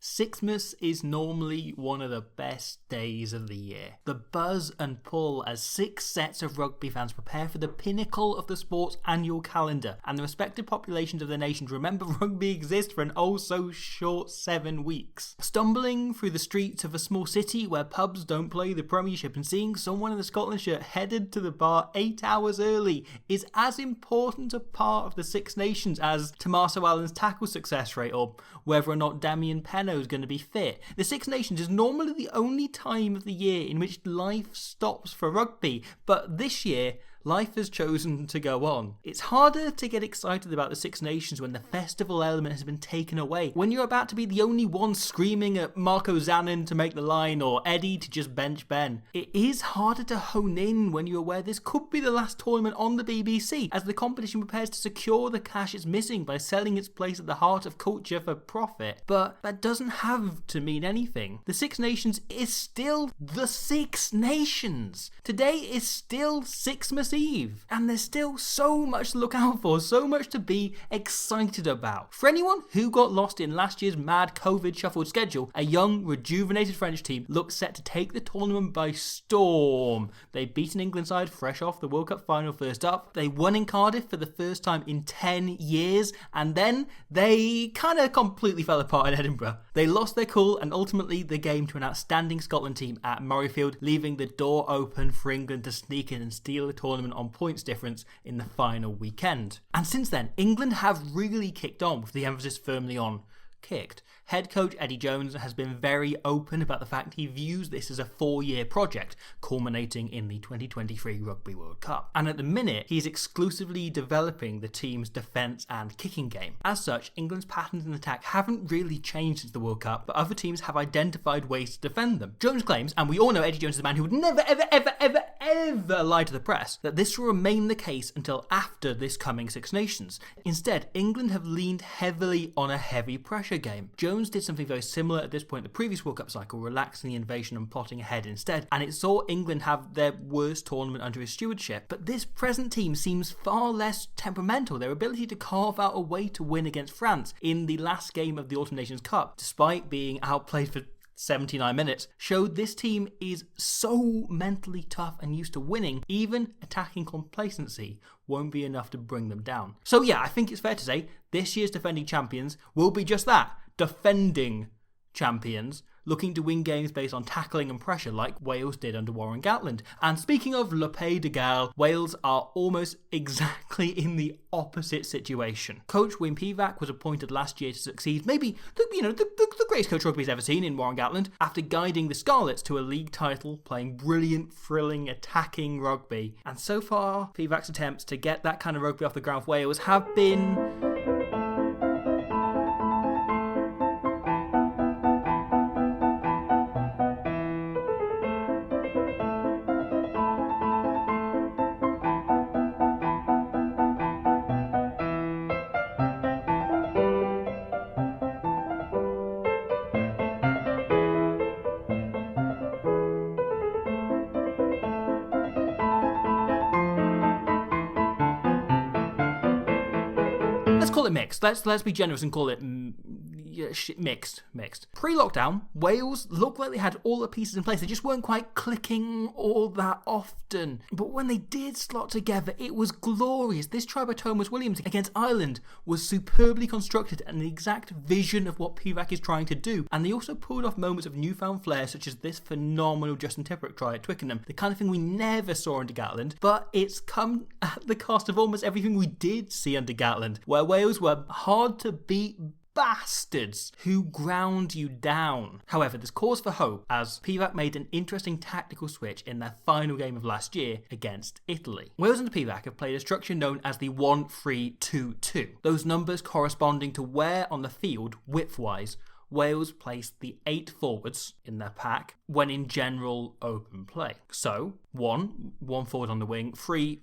Sixmas is normally one of the best days of the year. The buzz and pull as 6 sets of rugby fans prepare for the pinnacle of the sport's annual calendar, and the respective populations of the nations remember rugby exists for an oh-so-short 7 weeks. Stumbling through the streets of a small city where pubs don't play the Premiership and seeing someone in a Scotland shirt headed to the bar 8 hours early is as important a part of the Six Nations as Tommaso Allen's tackle success rate or whether or not Damien Penno is going to be fit. The Six Nations is normally the only time of the year in which life stops for rugby, but this year life has chosen to go on. It's harder to get excited about the Six Nations when the festival element has been taken away, when you're about to be the only one screaming at Marco Zanin to make the line or Eddie to just bench Ben. It is harder to hone in when you're aware this could be the last tournament on the BBC, as the competition prepares to secure the cash it's missing by selling its place at the heart of culture for profit. But that doesn't have to mean anything. The Six Nations is still the Six Nations. Today is still Sixmas Eve, and there's still so much to look out for, so much to be excited about. For anyone who got lost in last year's mad COVID shuffled schedule, a young, rejuvenated French team looks set to take the tournament by storm. They beat an England side fresh off the World Cup final first up, they won in Cardiff for the first time in 10 years, and then they kind of completely fell apart in Edinburgh. They lost their cool and ultimately the game to an outstanding Scotland team at Murrayfield, leaving the door open for England to sneak in and steal the tournament on points difference in the final weekend. And since then, England have really kicked on, with the emphasis firmly on kicked. Head coach Eddie Jones has been very open about the fact he views this as a 4-year project, culminating in the 2023 Rugby World Cup. And at the minute, he's exclusively developing the team's defence and kicking game. As such, England's patterns in attack haven't really changed since the World Cup, but other teams have identified ways to defend them. Jones claims, and we all know Eddie Jones is a man who would never, ever lie to the press, that this will remain the case until after this coming Six Nations. Instead, England have leaned heavily on a heavy pressure game. Jones did something very similar at this point in the previous World Cup cycle, relaxing the invasion and plotting ahead instead, and it saw England have their worst tournament under his stewardship. But this present team seems far less temperamental. Their ability to carve out a way to win against France in the last game of the Autumn Nations Cup, despite being outplayed for 79 minutes, showed this team is so mentally tough and used to winning, even attacking complacency won't be enough to bring them down. So yeah, I think it's fair to say this year's defending champions will be just that, defending champions, looking to win games based on tackling and pressure like Wales did under Warren Gatland. And speaking of Le Pays de Galles, Wales are almost exactly in the opposite situation. Coach Wim Pivac was appointed last year to succeed maybe the greatest coach rugby's ever seen in Warren Gatland, after guiding the Scarlets to a league title, playing brilliant, thrilling, attacking rugby. And so far, Pivac's attempts to get that kind of rugby off the ground for Wales have been mixed. Let's be generous and call it mixed. Pre-lockdown, Wales looked like they had all the pieces in place. They just weren't quite clicking all that often. But when they did slot together, it was glorious. This try by Thomas Williams against Ireland was superbly constructed and the exact vision of what Pivac is trying to do. And they also pulled off moments of newfound flair, such as this phenomenal Justin Tipuric try at Twickenham. The kind of thing we never saw under Gatland, but it's come at the cost of almost everything we did see under Gatland, where Wales were hard to beat bastards who ground you down. However, there's cause for hope, as Pivac made an interesting tactical switch in their final game of last year against Italy. Wales under Pivac have played a structure known as the 1-3-2-2, those numbers corresponding to where on the field, width-wise, Wales placed the 8 forwards in their pack when in general open play. So, one forward on the wing, three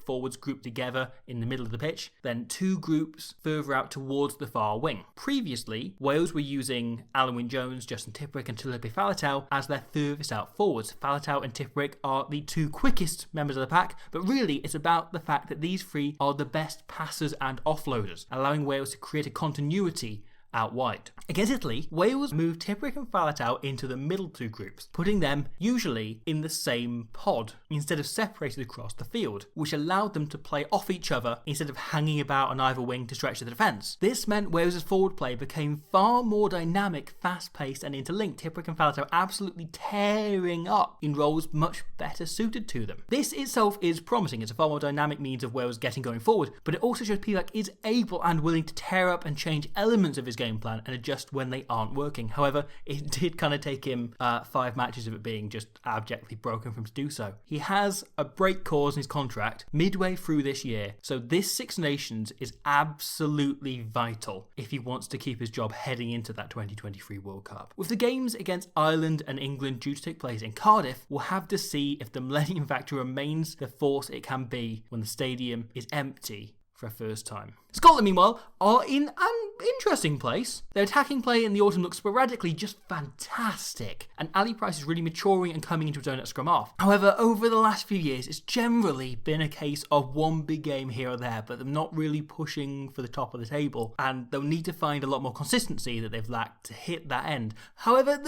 forwards grouped together in the middle of the pitch, then 2 groups further out towards the far wing. Previously, Wales were using Alan Wynne-Jones, Justin Tipuric and Tulipi Faletau as their furthest out forwards. Faletau and Tipuric are the 2 quickest members of the pack, but really it's about the fact that these 3 are the best passers and offloaders, allowing Wales to create a continuity out wide. Against Italy, Wales moved Tipuric and Faletau into the middle 2 groups, putting them usually in the same pod instead of separated across the field, which allowed them to play off each other instead of hanging about on either wing to stretch the defence. This meant Wales' forward play became far more dynamic, fast-paced and interlinked, Tipuric and Faletau absolutely tearing up in roles much better suited to them. This itself is promising. It's a far more dynamic means of Wales getting going forward, but it also shows Pivac is able and willing to tear up and change elements of his game plan and adjust when they aren't working. However, it did kind of take him 5 matches of it being just abjectly broken for him to do so. He has a break clause in his contract midway through this year, so this Six Nations is absolutely vital if he wants to keep his job heading into that 2023 World Cup. With the games against Ireland and England due to take place in Cardiff, we'll have to see if the Millennium Factor remains the force it can be when the stadium is empty for a first time. Scotland, meanwhile, are in an interesting place. Their attacking play in the autumn looks sporadically just fantastic, and Ali Price is really maturing and coming into his own at scrum half. However, over the last few years, it's generally been a case of one big game here or there, but them not really pushing for the top of the table, and they'll need to find a lot more consistency that they've lacked to hit that end. However,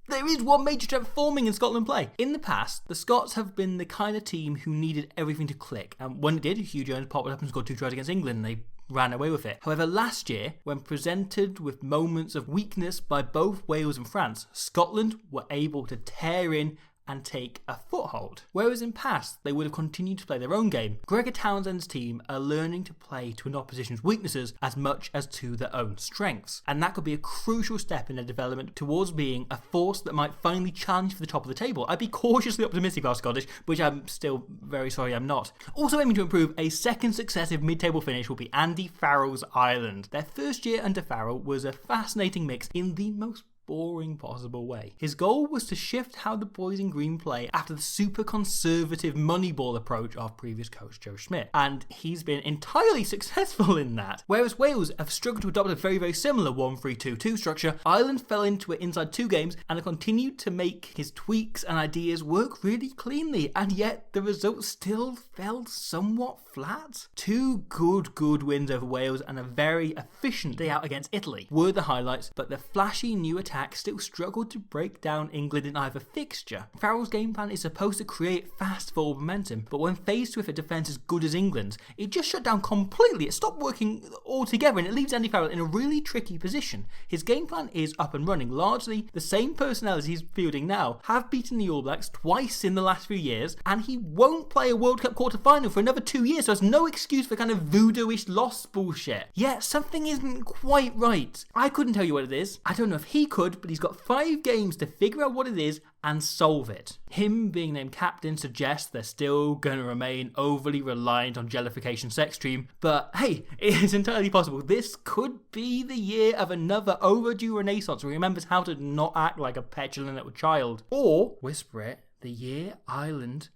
there is one major trend forming in Scotland play. In the past, the Scots have been the kind of team who needed everything to click, and when it did, Hugh Jones popped up and scored 2 tries against England, and they ran away with it. However, last year, when presented with moments of weakness by both Wales and France, Scotland were able to tear in and take a foothold. Whereas in past, they would have continued to play their own game. Gregor Townsend's team are learning to play to an opposition's weaknesses as much as to their own strengths. And that could be a crucial step in their development towards being a force that might finally challenge for the top of the table. I'd be cautiously optimistic about Scottish, which I'm still very sorry I'm not. Also aiming to improve a second successive mid-table finish will be Andy Farrell's Ireland. Their first year under Farrell was a fascinating mix in the most boring possible way. His goal was to shift how the boys in green play after the super conservative moneyball approach of previous coach Joe Schmidt, and he's been entirely successful in that. Whereas Wales have struggled to adopt a very, very similar 1-3-2-2 structure, Ireland fell into it inside 2 games and have continued to make his tweaks and ideas work really cleanly, and yet the results still fell somewhat flat. 2 good wins over Wales and a very efficient day out against Italy were the highlights, but the flashy new attack still struggled to break down England in either fixture. Farrell's game plan is supposed to create fast forward momentum, but when faced with a defence as good as England's, it just shut down completely. It stopped working altogether, and it leaves Andy Farrell in a really tricky position. His game plan is up and running. Largely the same personnel as he's fielding now have beaten the All Blacks twice in the last few years, and he won't play a World Cup quarter-final for another 2 years, so there's no excuse for kind of voodoo-ish loss bullshit. Yet something isn't quite right. I couldn't tell you what it is. I don't know if he could, but he's got 5 games to figure out what it is and solve it. Him being named captain suggests they're still going to remain overly reliant on jellification sex stream, but hey, it is entirely possible. This could be the year of another overdue renaissance where he remembers how to not act like a petulant little child. Or, whisper it, the year Ireland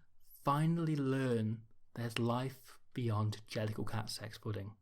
finally learn there's life beyond Jellicle Cat sex pudding.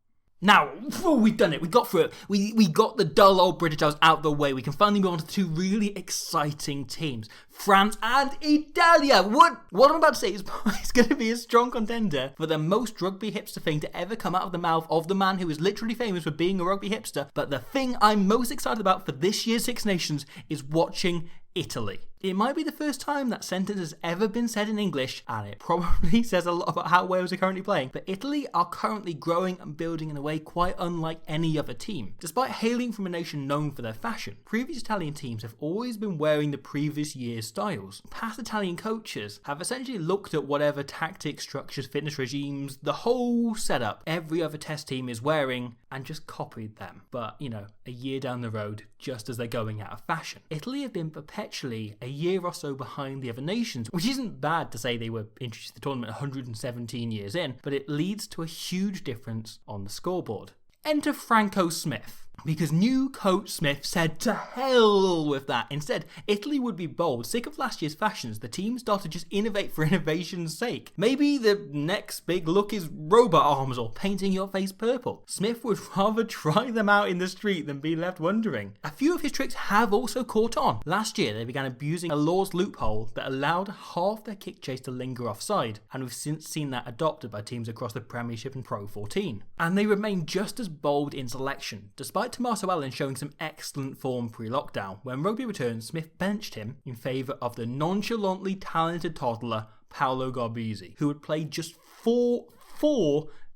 Now, we've done it. We got through it. We got the dull old British house out the way. We can finally move on to 2 really exciting teams. France and Italia. What I'm about to say is going to be a strong contender for the most rugby hipster thing to ever come out of the mouth of the man who is literally famous for being a rugby hipster. But the thing I'm most excited about for this year's Six Nations is watching Italy. It might be the first time that sentence has ever been said in English, and it probably says a lot about how Wales are currently playing, but Italy are currently growing and building in a way quite unlike any other team. Despite hailing from a nation known for their fashion, previous Italian teams have always been wearing the previous year's styles. Past Italian coaches have essentially looked at whatever tactics, structures, fitness regimes, the whole setup every other test team is wearing, and just copied them. But, a year down the road, just as they're going out of fashion. Italy have been perpetually a year or so behind the other nations, which isn't bad to say they were introduced to the tournament 117 years in, but it leads to a huge difference on the scoreboard. Enter Franco Smith. because new coach Smith said to hell with that. Instead, Italy would be bold. Sick of last year's fashions, the team started to just innovate for innovation's sake. Maybe the next big look is robot arms or painting your face purple. Smith would rather try them out in the street than be left wondering. A few of his tricks have also caught on. Last year, they began abusing a law's loophole that allowed half their kick chase to linger offside, and we've since seen that adopted by teams across the Premiership and Pro 14. And they remain just as bold in selection, despite Tommaso Allen showing some excellent form pre-lockdown. When rugby returned, Smith benched him in favour of the nonchalantly talented toddler Paolo Garbisi, who had played just four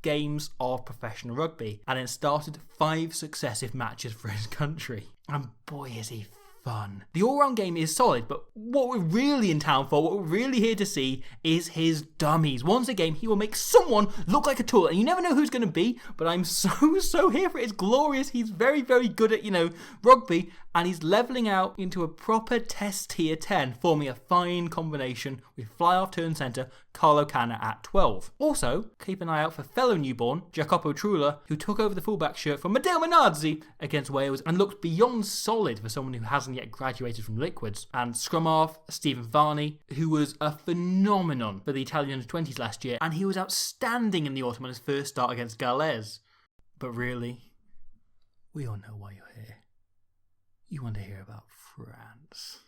games of professional rugby and then started 5 successive matches for his country. And boy is he fun. The all-round game is solid, but what we're really in town for, what we're really here to see, is his dummies. Once a game, he will make someone look like a tool, and you never know who's going to be, but I'm so here for it. It's glorious. He's very, very good at, rugby, and he's levelling out into a proper test tier 10, forming a fine combination with fly-off turn centre Carlo Canna at 12. Also, keep an eye out for fellow newborn Jacopo Trula, who took over the fullback shirt from Matteo Menazzi against Wales and looked beyond solid for someone who hasn't yet graduated from liquids. And scrum half Stephen Varney, who was a phenomenon for the Italian under-20s last year, and he was outstanding in the autumn on his first start against Gales. But really, we all know why you're here. You want to hear about France.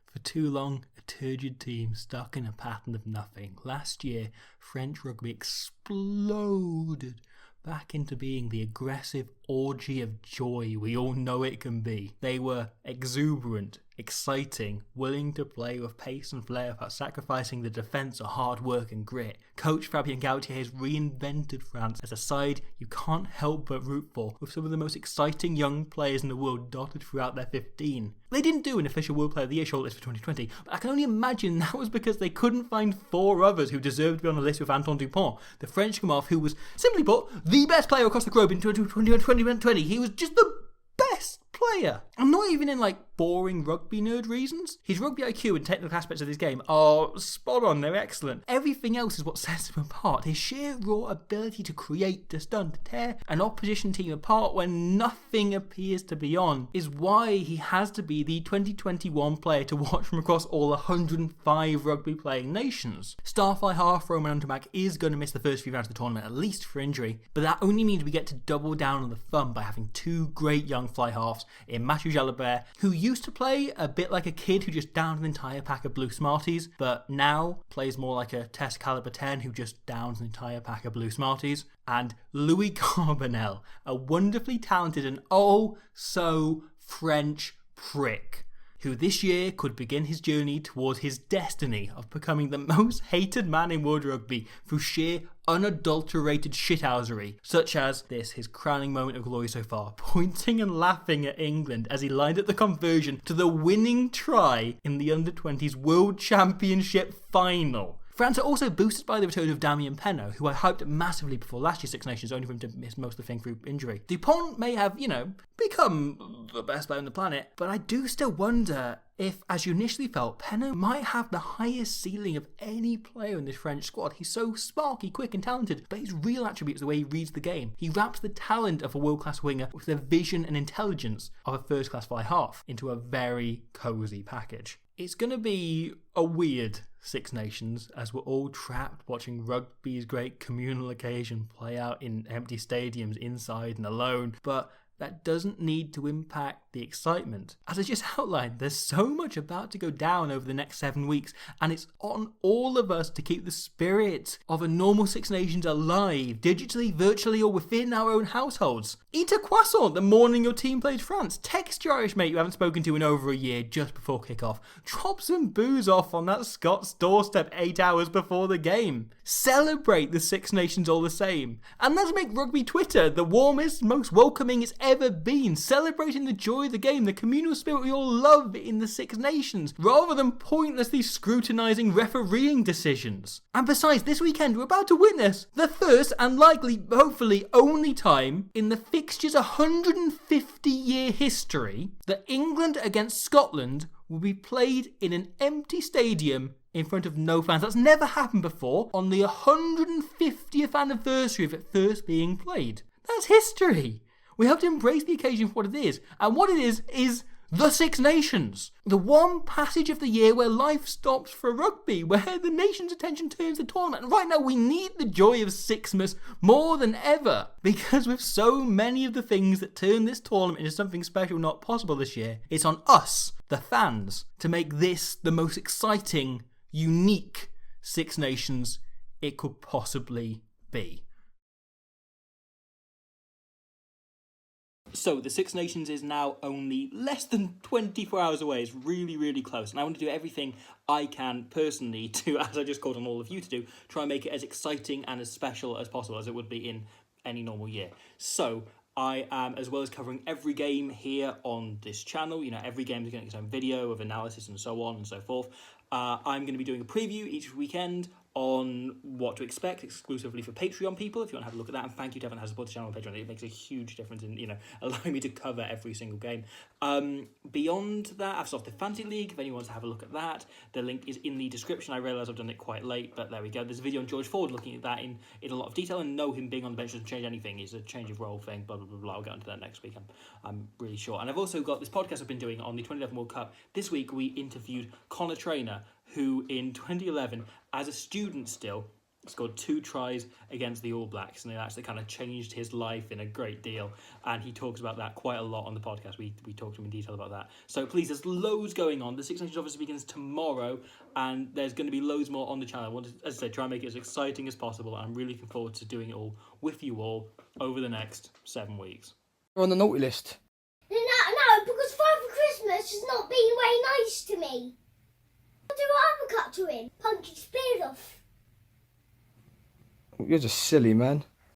For too long, a turgid team stuck in a pattern of nothing. Last year, French rugby exploded back into being the aggressive orgy of joy we all know it can be. They were exuberant, exciting, willing to play with pace and flair without sacrificing the defence or hard work and grit. Coach Fabien Galtier has reinvented France as a side you can't help but root for, with some of the most exciting young players in the world dotted throughout their 15. They didn't do an official World Player of the Year shortlist for 2020, but I can only imagine that was because they couldn't find 4 others who deserved to be on the list with Antoine Dupont, the French scrum-half who was, simply put, the best player across the globe in 2020. He was just the best player. I'm not even in boring rugby nerd reasons. His rugby IQ and technical aspects of this game are spot on, they're excellent. Everything else is what sets him apart. His sheer raw ability to create, to stun, to tear an opposition team apart when nothing appears to be on is why he has to be the 2021 player to watch from across all 105 rugby playing nations. Star fly half Romain Ntamack is going to miss the first few rounds of the tournament, at least for injury, but that only means we get to double down on the fun by having 2 great young fly halves in Mathieu Jalabert, who used to play a bit like a kid who just downed an entire pack of blue Smarties, but now plays more like a Test Caliber 10 who just downs an entire pack of blue Smarties, and Louis Carbonel, a wonderfully talented and oh so French prick, who this year could begin his journey towards his destiny of becoming the most hated man in world rugby through sheer unadulterated shithousery, such as this, his crowning moment of glory so far, pointing and laughing at England as he lined up the conversion to the winning try in the under-20s World Championship final. France are also boosted by the return of Damien Penaud, who I hyped massively before last year's Six Nations, only for him to miss most of the thing through injury. Dupont may have, become the best player on the planet, but I do still wonder if, as you initially felt, Penaud might have the highest ceiling of any player in this French squad. He's so sparky, quick and talented, but his real attribute is the way he reads the game. He wraps the talent of a world-class winger with the vision and intelligence of a first-class fly half into a very cosy package. It's going to be a weird Six Nations as we're all trapped watching rugby's great communal occasion play out in empty stadiums inside and alone, but that doesn't need to impact the excitement. As I just outlined, there's so much about to go down over the next 7 weeks, and it's on all of us to keep the spirit of a normal Six Nations alive, digitally, virtually, or within our own households. Eat a croissant the morning your team plays France. Text your Irish mate you haven't spoken to in over a year just before kick-off. Drop some booze off on that Scots doorstep 8 hours before the game. Celebrate the Six Nations all the same. And let's make rugby Twitter the warmest, most welcoming it's ever been, celebrating the joy of the game, the communal spirit we all love in the Six Nations, rather than pointlessly scrutinising refereeing decisions. And besides, this weekend we're about to witness the first and likely, hopefully, only time in the fixture's 150-year history that England against Scotland will be played in an empty stadium in front of no fans. That's never happened before on the 150th anniversary of it first being played. That's history. We have to embrace the occasion for what it is. And what it is the Six Nations. The one passage of the year where life stops for rugby, where the nation's attention turns to the tournament. And right now we need the joy of Sixmas more than ever, because with so many of the things that turn this tournament into something special not possible this year, it's on us, the fans, to make this the most exciting, unique Six Nations it could possibly be. So the Six Nations is now only less than 24 hours away. It's really, really close. And I want to do everything I can personally to, as I just called on all of you to do, try and make it as exciting and as special as possible as it would be in any normal year. So I am, as well as covering every game here on this channel, every game is going to get its own video of analysis and so on and so forth. I'm going to be doing a preview each weekend on what to expect exclusively for Patreon people, if you want to have a look at that. And thank you to everyone who has supported the channel on Patreon. It makes a huge difference in, allowing me to cover every single game. Beyond that, I've started the Fantasy League. If anyone wants to have a look at that, the link is in the description. I realise I've done it quite late, but there we go. There's a video on George Ford looking at that in a lot of detail, and no, him being on the bench doesn't change anything. It's a change of role thing, blah, blah, blah, blah. I'll get onto that next week, I'm really sure. And I've also got this podcast I've been doing on the 2011 World Cup. This week we interviewed Connor Traynor, who in 2011, as a student still, scored 2 tries against the All Blacks, and it actually kind of changed his life in a great deal, and he talks about that quite a lot on the podcast. We talked to him in detail about that. So please, there's loads going on. The Six Nations obviously begins tomorrow, and there's going to be loads more on the channel. I want to, as I said, try and make it as exciting as possible. I'm really looking forward to doing it all with you all over the next 7 weeks. You're on the naughty list. No, because Father Christmas has not been very nice to me. I'll do an uppercut to him, punch his beard off. You're just silly, man.